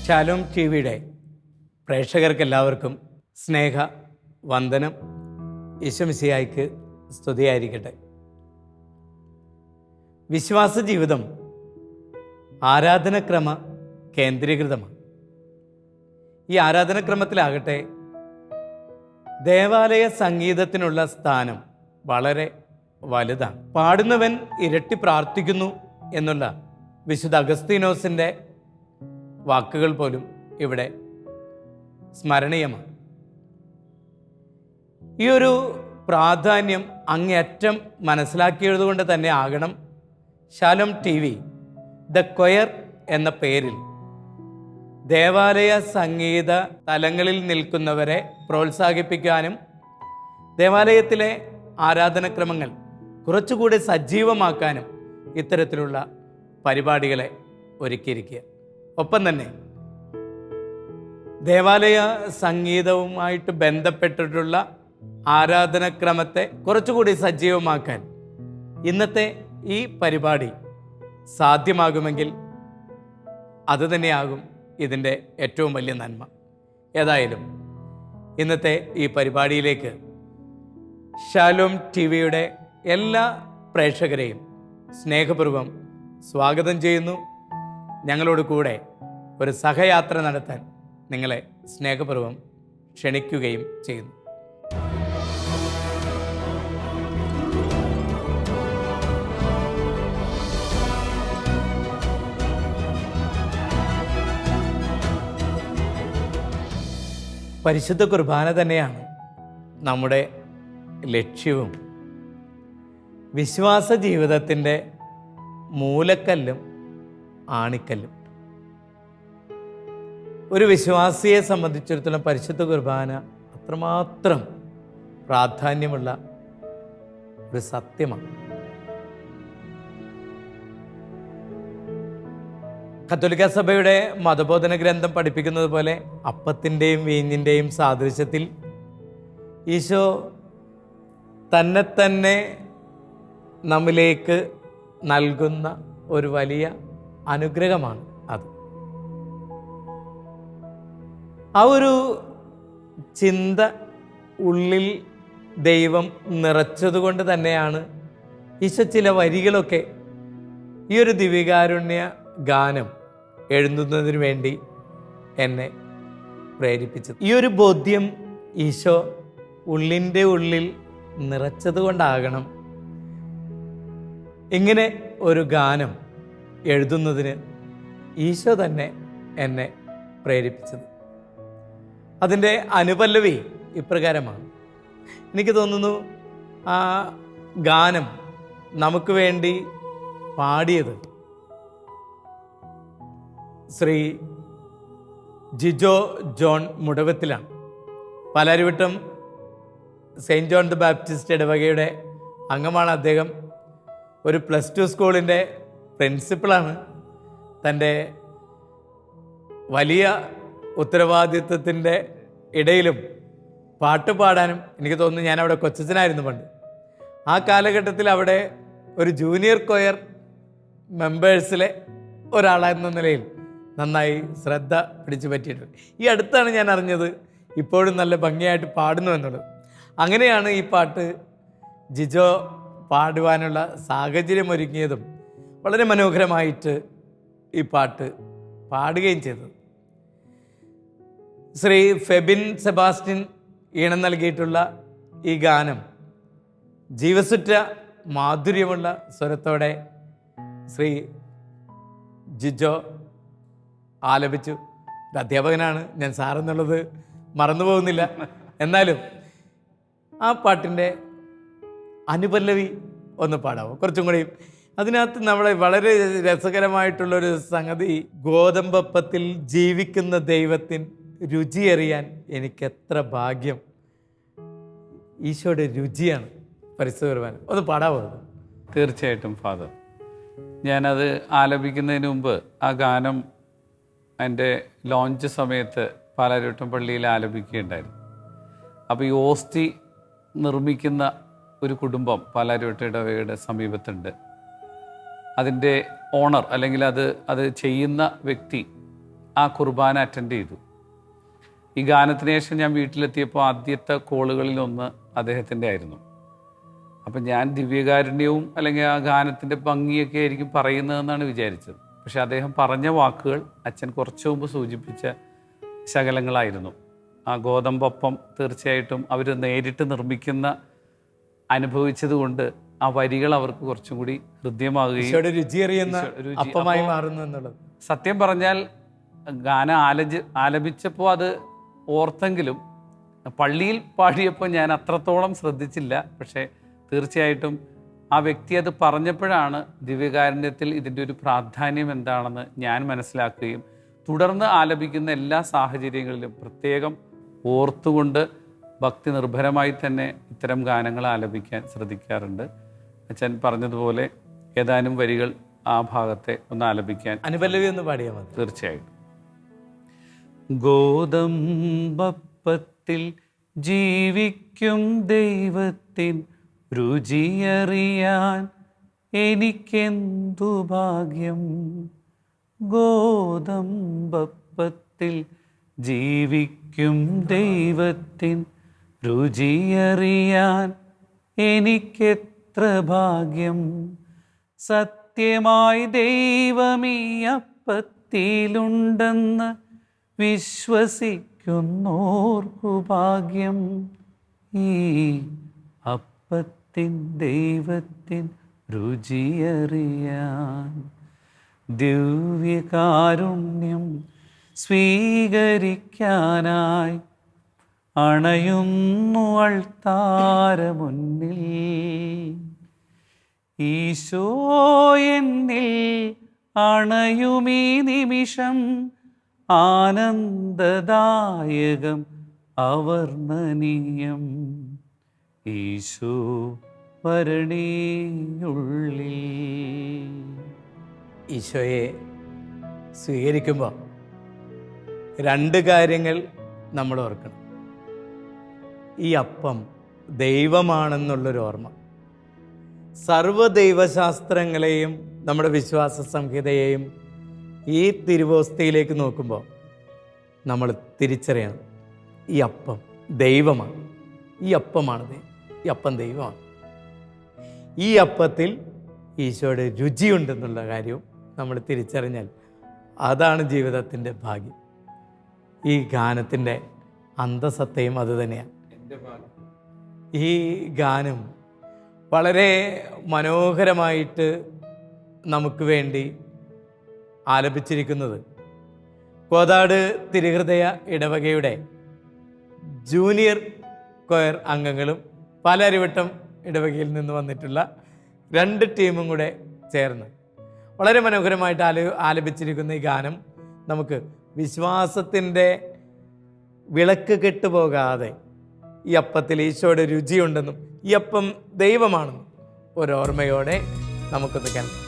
Shalom T വിയുടെ പ്രേക്ഷകർക്കെല്ലാവർക്കും സ്നേഹ വന്ദനം. ഈശോമിശിഹായ്ക്ക് സ്തുതിയായിരിക്കട്ടെ. വിശ്വാസ ജീവിതം ആരാധനക്രമ കേന്ദ്രീകൃതമാണ്. ഈ ആരാധനക്രമത്തിലാകട്ടെ ദേവാലയ സംഗീതത്തിനുള്ള സ്ഥാനം വളരെ വലുതാണ്. പാടുന്നവൻ ഇരട്ടി പ്രാർത്ഥിക്കുന്നു എന്നുള്ള വിശുദ്ധ അഗസ്തീനോസിൻ്റെ വാക്കുകൾ പോലും ഇവിടെ സ്മരണീയമാണ്. ഈ ഒരു പ്രാധാന്യം അങ്ങേയറ്റം മനസ്സിലാക്കിയതുകൊണ്ട് തന്നെ ആകണം Shalom T we the choir എന്ന പേരിൽ ദേവാലയ സംഗീത തലങ്ങളിൽ നിൽക്കുന്നവരെ പ്രോത്സാഹിപ്പിക്കാനും ദേവാലയത്തിലെ ആരാധനക്രമങ്ങൾ കുറച്ചുകൂടി സജീവമാക്കാനും ഇത്തരത്തിലുള്ള പരിപാടികളെ ഒരുക്കിയിരിക്കുക. ഒപ്പം തന്നെ ദേവാലയ സംഗീതവുമായിട്ട് ബന്ധപ്പെട്ടിട്ടുള്ള ആരാധനക്രമത്തെ കുറച്ചുകൂടി സജീവമാക്കാൻ ഇന്നത്തെ ഈ പരിപാടി സാധ്യമാകുമെങ്കിൽ അതുതന്നെയാകും ഇതിൻ്റെ ഏറ്റവും വലിയ നന്മ. ഏതായാലും ഇന്നത്തെ ഈ പരിപാടിയിലേക്ക് ശാലോം ടി വിയുടെ എല്ലാ പ്രേക്ഷകരെയും സ്നേഹപൂർവ്വം സ്വാഗതം ചെയ്യുന്നു. ഞങ്ങളോട് കൂടെ ഒരു സഹയാത്ര നടത്താൻ നിങ്ങളെ സ്നേഹപൂർവ്വം ക്ഷണിക്കുകയും ചെയ്യുന്നു. പരിശുദ്ധ കുർബാന തന്നെയാണ് നമ്മുടെ ലക്ഷ്യവും വിശ്വാസ ജീവിതത്തിൻ്റെ മൂലക്കല്ലും ആണിക്കല്ലും. ഒരു വിശ്വാസിയെ സംബന്ധിച്ചിടത്തോളം പരിശുദ്ധ കുർബാന അത്രമാത്രം പ്രാധാന്യമുള്ള ഒരു സത്യമാണ്. കത്തോലിക്ക സഭയുടെ മതബോധന ഗ്രന്ഥം പഠിപ്പിക്കുന്നത് പോലെ അപ്പത്തിൻ്റെയും വീഞ്ഞിൻ്റെയും സാദൃശ്യത്തിൽ ഈശോ തന്നെ നമ്മിലേക്ക് നൽകുന്ന ഒരു വലിയ അനുഗ്രഹമാണ് അത്. ആ ഒരു ചിന്ത ഉള്ളിൽ ദൈവം നിറച്ചതുകൊണ്ട് തന്നെയാണ് ഈശോ ചില വരികളൊക്കെ ഈ ഒരു ദിവ്യകാരുണ്യ ഗാനം എഴുതുന്നതിന് വേണ്ടി എന്നെ പ്രേരിപ്പിച്ചത്. ഈ ഒരു ബോധ്യം ഈശോ ഉള്ളിൻ്റെ ഉള്ളിൽ നിറച്ചതുകൊണ്ടാകണം ഇങ്ങനെ ഒരു ഗാനം എഴുതുന്നതിന് ഈശോ തന്നെ എന്നെ പ്രേരിപ്പിച്ചത്. അതിൻ്റെ അനുപല്ലവി ഇപ്രകാരമാണ്. എനിക്ക് തോന്നുന്നു ആ ഗാനം നമുക്ക് വേണ്ടി പാടിയത് ശ്രീ ജിജോ ജോൺ മുടവത്തിലാണ്. Palarivattom Saint John the Baptist ഇടവകയുടെ അംഗമാണ് അദ്ദേഹം. ഒരു +2 സ്കൂളിൻ്റെ പ്രിൻസിപ്പളാണ്. തൻ്റെ വലിയ ഉത്തരവാദിത്വത്തിൻ്റെ ഇടയിലും പാട്ട് പാടാനും എനിക്ക് തോന്നുന്നു, ഞാനവിടെ കൊച്ചച്ഛനായിരുന്നു പണ്ട്. ആ കാലഘട്ടത്തിൽ അവിടെ ഒരു ജൂനിയർ കൊയർ മെമ്പേഴ്സിലെ ഒരാളെന്ന നിലയിൽ നന്നായി ശ്രദ്ധ പിടിച്ചു പറ്റിയിട്ടുണ്ട്. ഈ അടുത്താണ് ഞാൻ അറിഞ്ഞത് ഇപ്പോഴും നല്ല ഭംഗിയായിട്ട് പാടുന്നു എന്നുള്ളത്. അങ്ങനെയാണ് ഈ പാട്ട് ജിജോ പാടുവാനുള്ള സാഹചര്യം ഒരുങ്ങിയതും വളരെ മനോഹരമായിട്ട് ഈ പാട്ട് പാടുകയും ചെയ്തത്. ശ്രീ ഫെബിൻ സെബാസ്റ്റ്യൻ ഈണം നൽകിയിട്ടുള്ള ഈ ഗാനം ജീവസുറ്റ മാധുര്യമുള്ള സ്വരത്തോടെ ശ്രീ ജിജോ ആലപിച്ചു. ഒരു അധ്യാപകനാണ് ഞാൻ, സാറെന്നുള്ളത് മറന്നു പോകുന്നില്ല. എന്നാലും ആ പാട്ടിൻ്റെ അനുപല്ലവി ഒന്ന് പാടാമോ? കുറച്ചും കൂടി അതിനകത്ത് നമ്മളെ വളരെ രസകരമായിട്ടുള്ളൊരു സംഗതി, ഗോതമ്പപ്പത്തിൽ ജീവിക്കുന്ന ദൈവത്തിന് രുചിയറിയാൻ എനിക്കെത്ര ഭാഗ്യം. ഈശോയുടെ രുചിയാണ് പരിശുദ്ധ കുർബാന. ഒന്ന് പാടാമോ? തീർച്ചയായിട്ടും ഫാദർ. ഞാനത് ആലപിക്കുന്നതിന് മുമ്പ് ആ ഗാനം എൻ്റെ ലോഞ്ച് സമയത്ത് പാലാരിവട്ടം പള്ളിയിൽ ആലപിക്കുകയുണ്ടായിരുന്നു. അപ്പോൾ ഈ ഓസ്തി നിർമ്മിക്കുന്ന ഒരു കുടുംബം പാലാരിവട്ടം ഇടവകയുടെ സമീപത്തുണ്ട്. അതിൻ്റെ ഓണർ അല്ലെങ്കിൽ അത് ചെയ്യുന്ന വ്യക്തി ആ കുർബാന അറ്റൻഡ് ചെയ്തു. ഈ ഗാനത്തിന് ശേഷം ഞാൻ വീട്ടിലെത്തിയപ്പോൾ ആദ്യത്തെ കോളുകളിലൊന്ന് അദ്ദേഹത്തിൻ്റെ ആയിരുന്നു. അപ്പം ഞാൻ ദിവ്യകാരുണ്യവും അല്ലെങ്കിൽ ആ ഗാനത്തിൻ്റെ ഭംഗിയൊക്കെ ആയിരിക്കും പറയുന്നതെന്നാണ് വിചാരിച്ചത്. പക്ഷെ അദ്ദേഹം പറഞ്ഞ വാക്കുകൾ അച്ഛൻ കുറച്ചു മുമ്പ് സൂചിപ്പിച്ച ശകലങ്ങളായിരുന്നു. ആ ഗോതമ്പപ്പം തീർച്ചയായിട്ടും അവർ നേരിട്ട് നിർമ്മിക്കുന്ന അനുഭവിച്ചത് കൊണ്ട് ആ വരികൾ അവർക്ക് കുറച്ചും കൂടി ഹൃദ്യമാകുകയും രുചിയറിയുന്ന അപ്പമായി മാറുന്നു എന്നുള്ളത്. സത്യം പറഞ്ഞാൽ ഗാനം ആലപിച്ചപ്പോൾ അത് ഓർത്തെങ്കിലും പള്ളിയിൽ പാടിയപ്പോൾ ഞാൻ അത്രത്തോളം ശ്രദ്ധിച്ചില്ല. പക്ഷേ തീർച്ചയായിട്ടും ആ വ്യക്തി അത് പറഞ്ഞപ്പോഴാണ് ദിവ്യകാരുണ്യത്തിൽ ഇതിൻ്റെ ഒരു പ്രാധാന്യം എന്താണെന്ന് ഞാൻ മനസ്സിലാക്കുകയും തുടർന്ന് ആലപിക്കുന്ന എല്ലാ സാഹചര്യങ്ങളിലും പ്രത്യേകം ഓർത്തുകൊണ്ട് ഭക്തി നിർഭരമായി തന്നെ ഇത്തരം ഗാനങ്ങൾ ആലപിക്കാൻ ശ്രദ്ധിക്കാറുണ്ട്. അച്ഛൻ പറഞ്ഞതുപോലെ ഏതാനും വരികൾ ആ ഭാഗത്തെ ഒന്ന് ആലപിക്കാൻ അനുപല്ലവി ഒന്ന് പാടിയാൽ മതി. തീർച്ചയായിട്ടും. ഗോതമ്പപ്പത്തിൽ ജീവിക്കും ദൈവത്തിൻ രുചിയറിയാൻ എനിക്കെന്തു ഭാഗ്യം. ഗോതമ്പപ്പത്തിൽ ജീവിക്കും ദൈവത്തിൻ രുചിയറിയാൻ എനിക്കെത്ര ഭാഗ്യം. സത്യമായി ദൈവമീ അപ്പത്തിലുണ്ടെന്ന് വിശ്വസിക്കുന്നോർക്കു ഭാഗ്യം. ഈ അപ്പത്തിൻ ദൈവത്തിൻ രുചിയറിയാൻ ദിവ്യകാരുണ്യം സ്വീകരിക്കാനായി അണയുന്നു അൾത്താര മുന്നിൽ. ഈശോ എന്നിൽ അണയുമീ നിമിഷം ആനന്ദദായകം അവർണ്ണനീയം. ഈശോ വരണീയുള്ളിൽ. ഈശോയെ സ്വീകരിക്കുമ്പോൾ രണ്ട് കാര്യങ്ങൾ നമ്മൾ ഓർക്കണം. ഈ അപ്പം ദൈവമാണെന്നുള്ളൊരു ഓർമ്മ. സർവ്വദൈവശാസ്ത്രങ്ങളെയും നമ്മുടെ വിശ്വാസ സംഹിതയെയും ഈ തിരുവോസ്തിയിലേക്ക് നോക്കുമ്പോൾ നമ്മൾ തിരിച്ചറിയണം, ഈ അപ്പം ദൈവമാണ്. ഈ അപ്പമാണ് ഈ അപ്പം ദൈവമാണ്. ഈ അപ്പത്തിൽ ഈശോയുടെ രുചിയുണ്ടെന്നുള്ള കാര്യവും നമ്മൾ തിരിച്ചറിഞ്ഞാൽ അതാണ് ജീവിതത്തിൻ്റെ ഭാഗ്യം. ഈ ഗാനത്തിൻ്റെ അന്തസത്തയും അതുതന്നെയാണ്. ഈ ഗാനം വളരെ മനോഹരമായിട്ട് നമുക്ക് വേണ്ടി ആലപിച്ചിരിക്കുന്നത് കോതാട് തിരുഹൃദയ ഇടവകയുടെ ജൂനിയർ കൊയർ അംഗങ്ങളും പാലാരിവട്ടം ഇടവകയിൽ നിന്ന് വന്നിട്ടുള്ള 2 ടീമും കൂടെ ചേർന്ന് വളരെ മനോഹരമായിട്ട് ആലപിച്ചിരിക്കുന്ന ഈ ഗാനം നമുക്ക് വിശ്വാസത്തിൻ്റെ വിളക്ക് കെട്ടുപോകാതെ ഈ അപ്പത്തിൽ ഈശോയുടെ രുചിയുണ്ടെന്നും ഈ അപ്പം ദൈവമാണെന്നും ഒരോർമ്മയോടെ നമുക്കൊന്ന് കേൾക്കാം.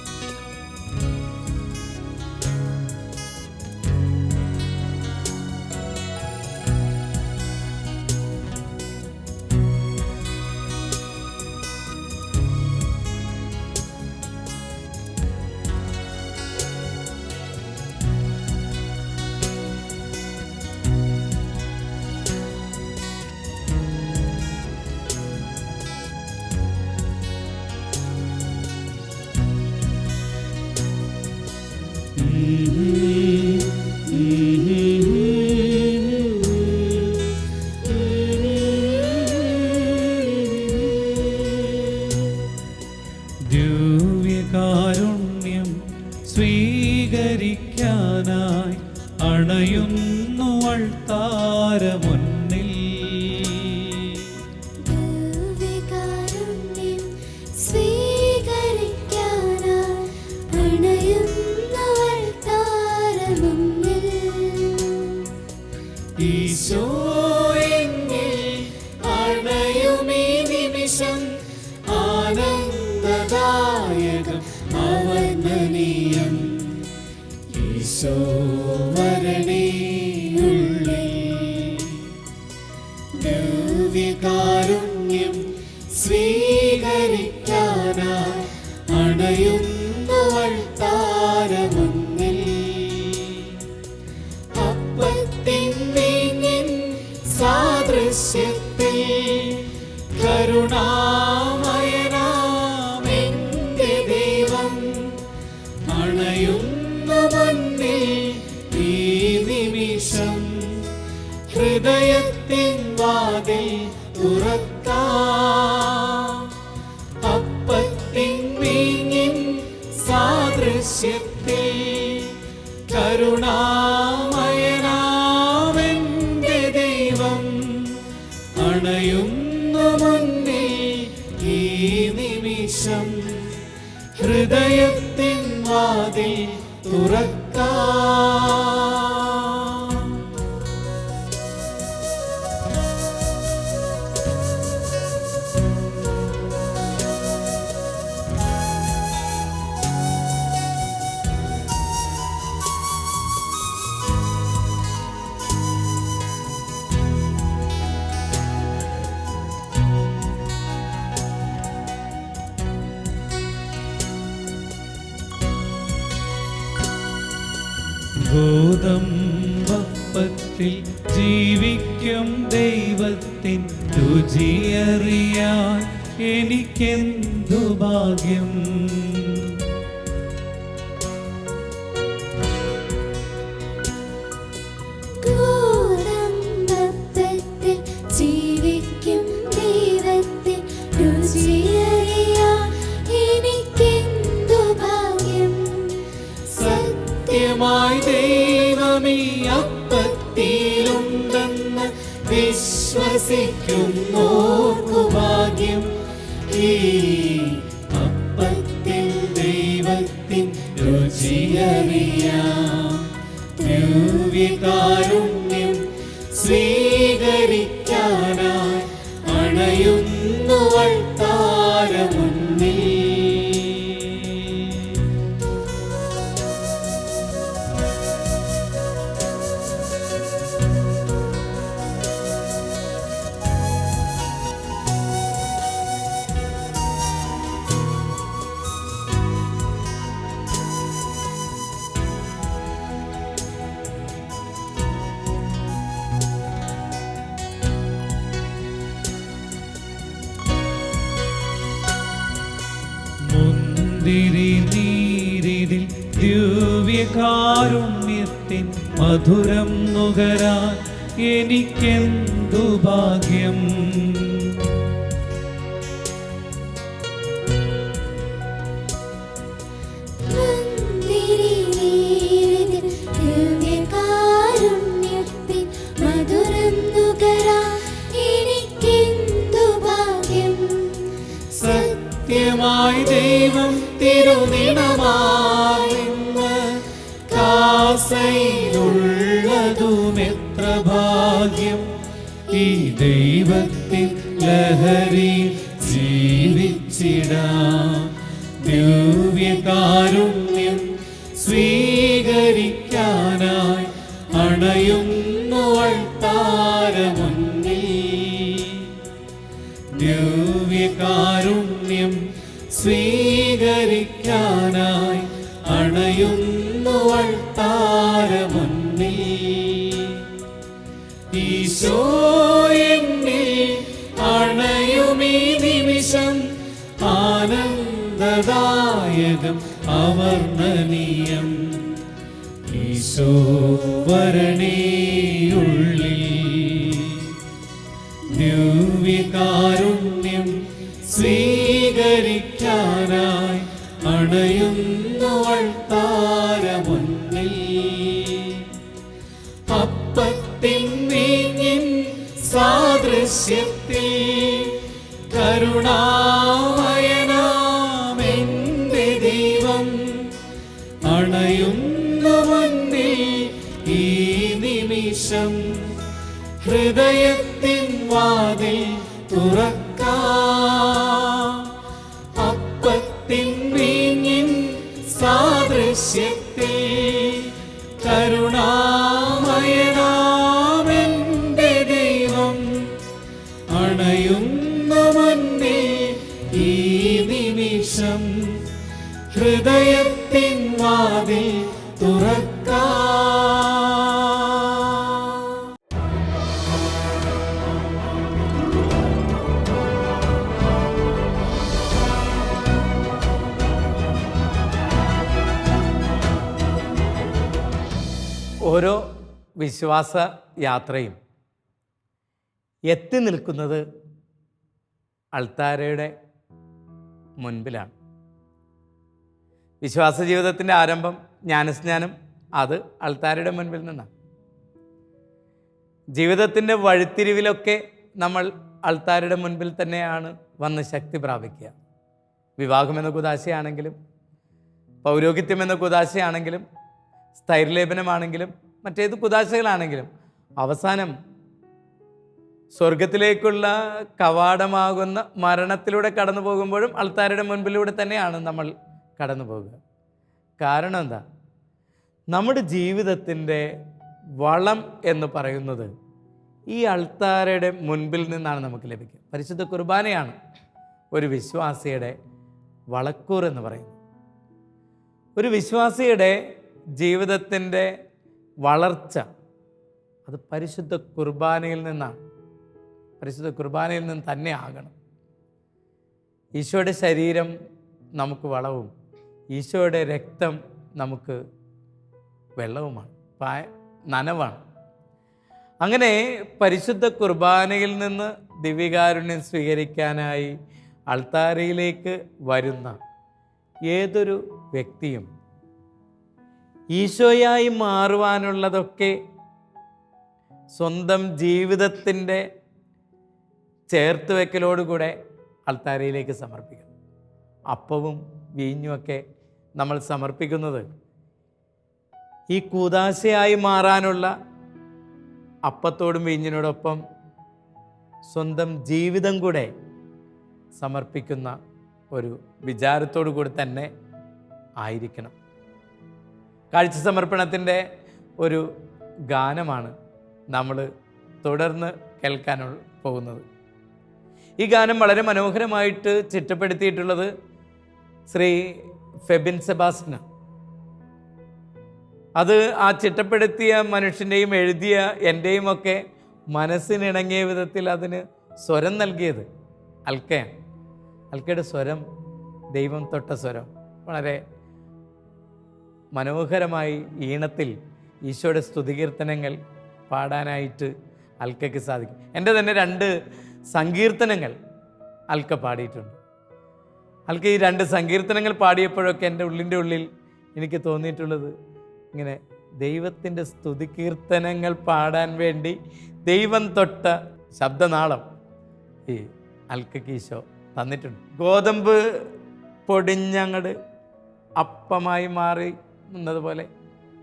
ദിവ്യകാരുണ്യം സ്വീകരിക്കാനായി അണയുന്നു അൾത്താര മുന്നിൽ. ദിവ്യകാരുണ്യം സ്വീകരിക്കാനായി അണയുന്നു അൾത്താര മുന്നിൽ. ഈശോ എന്നിൽ അണയുമീ നിമിഷം ആനന്ദദായകം അവർണ്ണനീയം. ഈശോ വരണീയുള്ളിൽ. ദിവ്യകാരുണ്യം സ്വീകരിക്കാനായി അണയുന്നു അൾത്താര മുന്നിൽ. സാദൃശ്യത്തിൽ കരുണാമയനാമെന്റെ ദൈവം അണയുന്ന മുന്നിൽ ഈ നിമിഷം ഹൃദയത്തിൻ വാതിൽ തുറക്കാം. അപ്പത്തിൻ വീഞ്ഞിൻ സാദൃശ്യത്തിൽ കരുണാമയനാമെന്റെ ദൈവം അണയുന്ന മുന്നിൽ ഈ നിമിഷം ഹൃദയത്തിൻ വാതിൽ തുറക്കാം. ഗോതമ്പപ്പത്തിൽ ജീവിക്കും ദൈവത്തിൻ രുചിയറിയാൻ എനിക്കെന്തു ഭാഗ്യം. ഗോതമ്പപ്പത്തിൽ ജീവിക്കും ദൈവത്തിൻ രുചിയറിയാൻ എനിക്കെന്തു ഭാഗ്യം. സത്യമായി ദൈവമീ അപ്പത്തിലുണ്ടെന്ന് വിശ്വസിക്കുന്നോർക്കു ഭാഗ്യം. ഈ അപ്പത്തിൽ ദൈവത്തിൻ രുചിയറിയാം. ദിവ്യകാരുണ്യം സ്വീകരിക്കാനായി അണയുന്നു അൾത്താരമുന്നിൽ. മുന്തിരി നീരിതിൽ ദിവ്യകാരുണ്യത്തിൻ മധുരം നുകരാൻ എനിക്കെന്തു ഭാഗ്യം. സത്യമായി ദൈവം തിരുനിണമായിന്ന് കാസയിലുള്ളതുമെത്ര ഭാഗ്യം. ഈ ദൈവത്തിൻ ലഹരി ജീവിച്ചിടാം. ദിവ്യകാരുണ്യം സ്വീകരിക്കാനായി അണയുന്നു അൾത്താരമുന്നിൽ. ദിവ്യകാരുണ്യം സ്വീകരിക്കാനായി അണയുന്നു അൾത്താരമുന്നിൽ. ഈശോ എന്നിൽ അണയുമീ നിമിഷം ആനന്ദദായകം അവർണ്ണനീയം. ഈശോ വരണേയുള്ളിൽ ദിവ്യകാരുണ്യം സ്വീകരിക്കാനായി അണയുന്നു അൾത്താരമുന്നിൽ. അപ്പത്തിൻ വീഞ്ഞിൻ സാദൃശ്യത്തിൽ കരുണാമയനാമെന്റെ ദൈവം അണയുന്നു മുന്നിൽ ഈ നിമിഷം ഹൃദയത്തിൻ വാതിൽ തുറക്കാം. അപ്പത്തിൻ വീഞ്ഞിൻ സാദൃശ്യത്തിൽ കരുണാമയനാമെന്റെ ദൈവം അണയുന്നു മുന്നിൽ ഈ നിമിഷം ഹൃദയത്തിൻ വാതിൽ തുറക്കാം. ഓരോ വിശ്വാസ യാത്രയും എത്തി നിൽക്കുന്നത് അൾത്താരയുടെ മുൻപിലാണ്. വിശ്വാസ ജീവിതത്തിൻ്റെ ആരംഭം, ജ്ഞാനസ്നാനം, അത് അൾത്താരയുടെ മുൻപിൽ നിന്നാണ്. ജീവിതത്തിൻ്റെ വഴിത്തിരിവിലൊക്കെ നമ്മൾ അൾത്താരയുടെ മുൻപിൽ തന്നെയാണ് വന്ന് ശക്തി പ്രാപിക്കുക. വിവാഹമെന്ന കുദാശയാണെങ്കിലും, പൗരോഹിത്യം എന്ന കുദാശയാണെങ്കിലും, സ്ഥൈര്യലേപനമാണെങ്കിലും, മറ്റേത് കുദാശകളാണെങ്കിലും അവസാനം സ്വർഗത്തിലേക്കുള്ള കവാടമാകുന്ന മരണത്തിലൂടെ കടന്നു പോകുമ്പോഴും അൾത്താരയുടെ മുൻപിലൂടെ തന്നെയാണ് നമ്മൾ കടന്നു പോകുക. കാരണം എന്താ? നമ്മുടെ ജീവിതത്തിൻ്റെ വളം എന്ന് പറയുന്നത് ഈ അൾത്താരയുടെ മുൻപിൽ നിന്നാണ് നമുക്ക് ലഭിക്കുക. പരിശുദ്ധ കുർബാനയാണ് ഒരു വിശ്വാസിയുടെ വളക്കൂർ എന്ന് പറയുന്നത്. ഒരു വിശ്വാസിയുടെ ജീവിതത്തിൻ്റെ വളർച്ച അത് പരിശുദ്ധ കുർബാനയിൽ നിന്നാണ്. പരിശുദ്ധ കുർബാനയിൽ നിന്ന് തന്നെ ആകണം. ഈശോയുടെ ശരീരം നമുക്ക് വളവും ഈശോയുടെ രക്തം നമുക്ക് വെള്ളവുമാണ്, നനവാണ്. അങ്ങനെ പരിശുദ്ധ കുർബാനയിൽ നിന്ന് ദിവ്യകാരുണ്യം സ്വീകരിക്കാനായി അൾത്താരയിലേക്ക് വരുന്ന ഏതൊരു വ്യക്തിയും ഈശോയായി മാറുവാനുള്ളതൊക്കെ സ്വന്തം ജീവിതത്തിൻ്റെ ചേർത്ത് വയ്ക്കലോടുകൂടെ അൾത്താരയിലേക്ക് സമർപ്പിക്കണം. അപ്പവും വീഞ്ഞുമൊക്കെ നമ്മൾ സമർപ്പിക്കുന്നത് ഈ കൂദാശയായി മാറാനുള്ള അപ്പത്തോടും വീഞ്ഞിനോടൊപ്പം സ്വന്തം ജീവിതം കൂടെ സമർപ്പിക്കുന്ന ഒരു വിചാരത്തോടു കൂടി തന്നെ ആയിരിക്കണം. കാഴ്ച സമർപ്പണത്തിൻ്റെ ഒരു ഗാനമാണ് നമ്മൾ തുടർന്ന് കേൾക്കാൻ പോകുന്നത്. ഈ ഗാനം വളരെ മനോഹരമായിട്ട് ചിട്ടപ്പെടുത്തിയിട്ടുള്ളത് ശ്രീ ഫെബിൻ സെബാസ്റ്റ്യൻ. അത് ആ ചിട്ടപ്പെടുത്തിയ മനുഷ്യൻ്റെയും എഴുതിയ എൻ്റെയും ഒക്കെ മനസ്സിനിണങ്ങിയ വിധത്തിൽ അതിന് സ്വരം നൽകിയത് അൽക്കയാണ്. അൽക്കയുടെ സ്വരം ദൈവം തൊട്ട സ്വരം. വളരെ മനോഹരമായി ഈണത്തിൽ ഈശോയുടെ സ്തുതികീർത്തനങ്ങൾ പാടാനായിട്ട് അൽക്കയ്ക്ക് സാധിക്കും. എൻ്റെ തന്നെ 2 സങ്കീർത്തനങ്ങൾ അൽക്ക പാടിയിട്ടുണ്ട്. അൽക്ക ഈ 2 സങ്കീർത്തനങ്ങൾ പാടിയപ്പോഴൊക്കെ എൻ്റെ ഉള്ളിൻ്റെ ഉള്ളിൽ എനിക്ക് തോന്നിയിട്ടുള്ളത്, ഇങ്ങനെ ദൈവത്തിൻ്റെ സ്തുതികീർത്തനങ്ങൾ പാടാൻ വേണ്ടി ദൈവം തൊട്ട ശബ്ദനാളം ഈ അൽക്കയ്ക്ക് ഈശോ തന്നിട്ടുണ്ട്. ഗോതമ്പ് പൊടിഞ്ഞങ്ങട് അപ്പമായി മാറി എന്നതുപോലെ,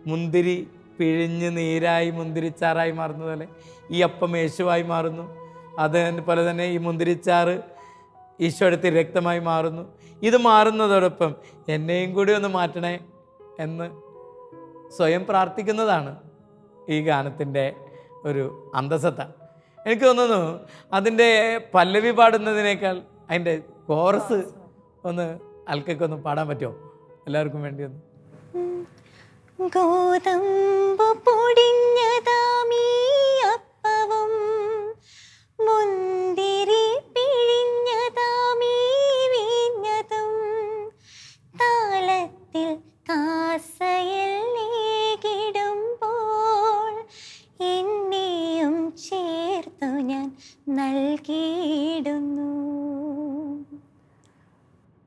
മുന്തിരി പിഴിഞ്ഞ് നീരായി മുന്തിരിച്ചാറായി മാറുന്നത് പോലെ ഈ അപ്പം യേശുവായി മാറുന്നു. അതുപോലെ തന്നെ ഈ മുന്തിരിച്ചാറ് ഈശോയുടെ രക്തമായി മാറുന്നു. ഇത് മാറുന്നതോടൊപ്പം എന്നെയും കൂടി ഒന്ന് മാറ്റണേ എന്ന് സ്വയം പ്രാർത്ഥിക്കുന്നതാണ് ഈ ഗാനത്തിൻ്റെ ഒരു അന്തസത്ത. എനിക്ക് തോന്നുന്നു അതിൻ്റെ പല്ലവി പാടുന്നതിനേക്കാൾ അതിൻ്റെ കോറസ് ഒന്ന് അൽക്കൊന്ന് പാടാൻ പറ്റുമോ? എല്ലാവർക്കും വേണ്ടി ഒന്ന്. ഗോതമ്പ് പൊടിഞ്ഞതാമീ അപ്പവും മുന്തിരി പിഴിഞ്ഞതാമീ വീഞ്ഞതും താളത്തിൽ കാസയിൽ നീകിടുമ്പോൾ എന്നെയും ചേർത്തു ഞാൻ നൽകിയിടുന്നു.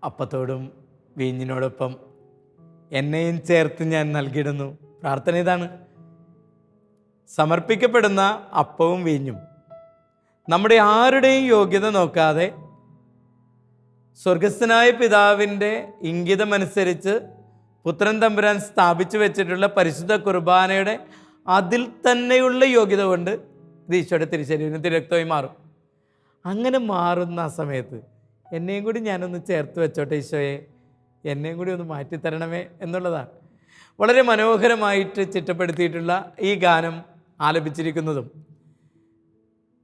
അപ്പത്തോടും വീഞ്ഞിനോടൊപ്പം എന്നെയും ചേർത്ത് ഞാൻ നൽകിയിടുന്നു. പ്രാർത്ഥന ഇതാണ്. സമർപ്പിക്കപ്പെടുന്ന അപ്പവും വീഞ്ഞും നമ്മുടെ ആരുടെയും യോഗ്യത നോക്കാതെ സ്വർഗസ്ഥനായ പിതാവിൻ്റെ ഇംഗിതമനുസരിച്ച് പുത്രൻ തമ്പുരാൻ സ്ഥാപിച്ചു വെച്ചിട്ടുള്ള പരിശുദ്ധ കുർബാനയുടെ അതിൽ തന്നെയുള്ള യോഗ്യത കൊണ്ട് ഇത് ഈശോയുടെ തിരുശരീരം തിരുരക്തമായി മാറും. അങ്ങനെ മാറുന്ന ആ സമയത്ത് എന്നെയും കൂടി ഞാനൊന്ന് ചേർത്ത് വെച്ചോട്ടെ ഈശോയെ, എന്നെയും കൂടി ഒന്ന് മാറ്റിത്തരണമേ എന്നുള്ളതാണ്. വളരെ മനോഹരമായിട്ട് ചിട്ടപ്പെടുത്തിയിട്ടുള്ള ഈ ഗാനം ആലപിച്ചിരിക്കുന്നതും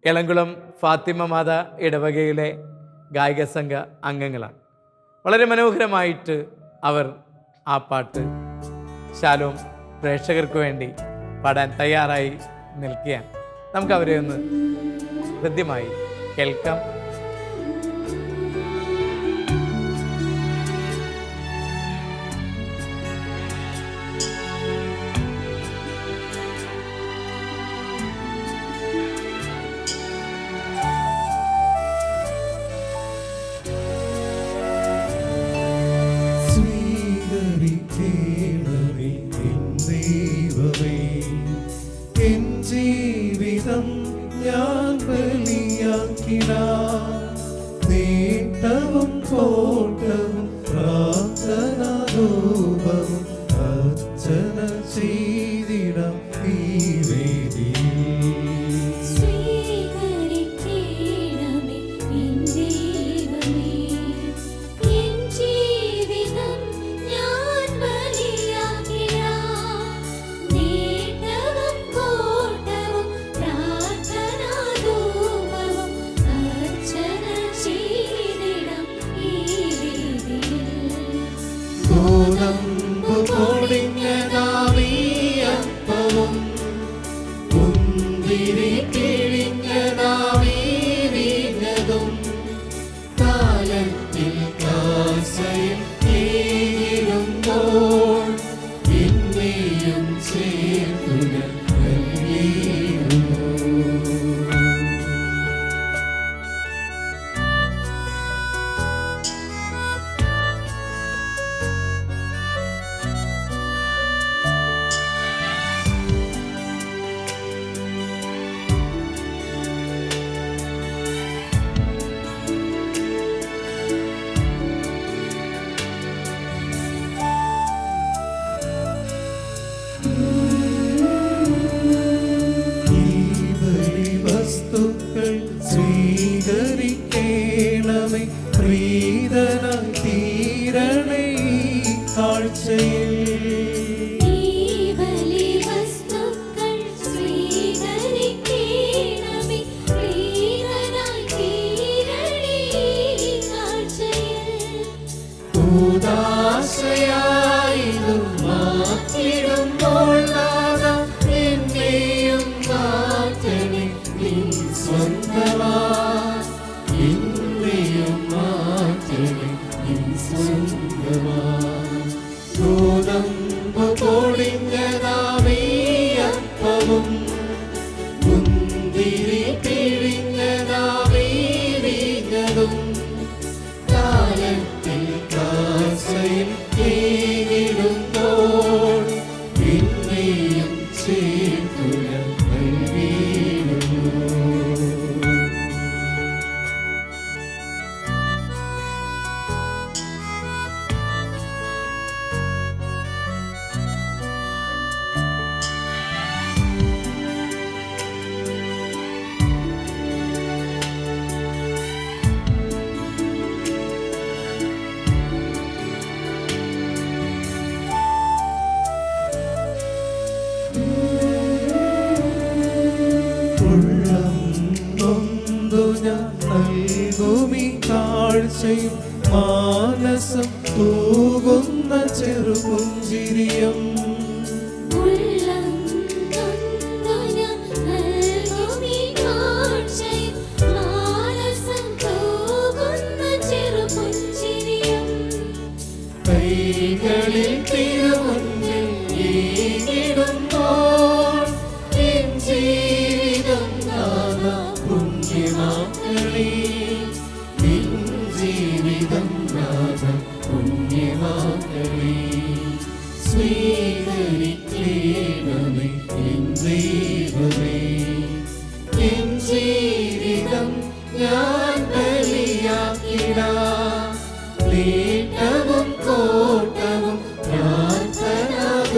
എളംകുളം ഫാത്തിമ മാതാ ഇടവകയിലെ ഗായിക സംഘ അംഗങ്ങളാണ്. വളരെ മനോഹരമായിട്ട് അവർ ആ പാട്ട് ശാലോം പ്രേക്ഷകർക്ക് വേണ്ടി പാടാൻ തയ്യാറായി നിൽക്കുകയാണ്. നമുക്ക് അവരെ ഒന്ന് ഹൃദ്യമായി കേൾക്കാം. ധൂപവും അർച്ചന ചെയ്തിടാം ഈ വേദിയിൽ. സ്വീകരിക്കണമേ എൻ ദൈവമേ, എൻ ജീവിതം ഞാൻ ബലിയാക്കിടാം. നേട്ടവും കോട്ടവും പ്രാർത്ഥനാധൂപവും അർച്ചന ചെയ്തിടാം ഈ വേദിയിൽ. ഗോതമ്പു പൊടിഞ്ഞതാമീ അപ്പവും മുന്തിരി പിഴിഞ്ഞതാമീ വീഞ്ഞതും കാലത്തിൽ കാസയിൽ തീരുമ്പോൾ എന്നെയും ചേർത്തു ഞാൻ നൽകിയിടുന്നു. ഈ ബലിവസ്തുക്കൾ സ്വീകരിക്കണമേ, പ്രീതനായി തീരണേ ഈ കാഴ്ചയിൽ. ഈ ബലിവസ്തുക്കൾ സ്വീകരിക്കണമേ, പ്രിയനായി തീരണേ ഈ കാഴ്ചയിൽ. ഉദാശയായിതു മാറ്റിടുമ്പോൾ നാഥാ, എന്നെയും മാറ്റണേ നിൻ സ്വന്തമായി. എന്നെയും മാറ്റണേ നിൻ സ്വന്തമായി. ഗോതമ്പു പൊടിഞ്ഞതാമീ അപ്പവും മുന്തിരി പിഴിഞ്ഞതാമീ വീഞ്ഞതും കാലത്തിൽ കാസയിൽ തീരുമ്പോൾ എന്നെയും ചേർത്തു ഞാൻ നൽകിയിടുന്നു. ഉള്ളം നൊന്തു ഞാൻ നൽകുമീ കാഴ്ചയും മാനസം തൂകുന്ന ചെറുപുഞ്ചിരിയും. ഉള്ളം നൊന്തു ഞാൻ നൽകുമീ കാഴ്ചയും മാനസം തൂകുന്ന ചെറുപുഞ്ചിരിയും. കൈകളിൽ തിരുമുന്നിൽ ഈടുമ്പോൾ എൻ ജീവിതം നാഥാ പുണ്യമാക്കണേ. എൻ ജീവിതം നാഥാ പുണ്യമാക്കണേ. സ്വീകരിക്കണമേ എൻ ദൈവമേ, എൻ ജീവിതം ഞാൻ ബലിയാക്കിടാം. നേട്ടവും കോട്ടവും പ്രാർത്ഥനാധൂപവും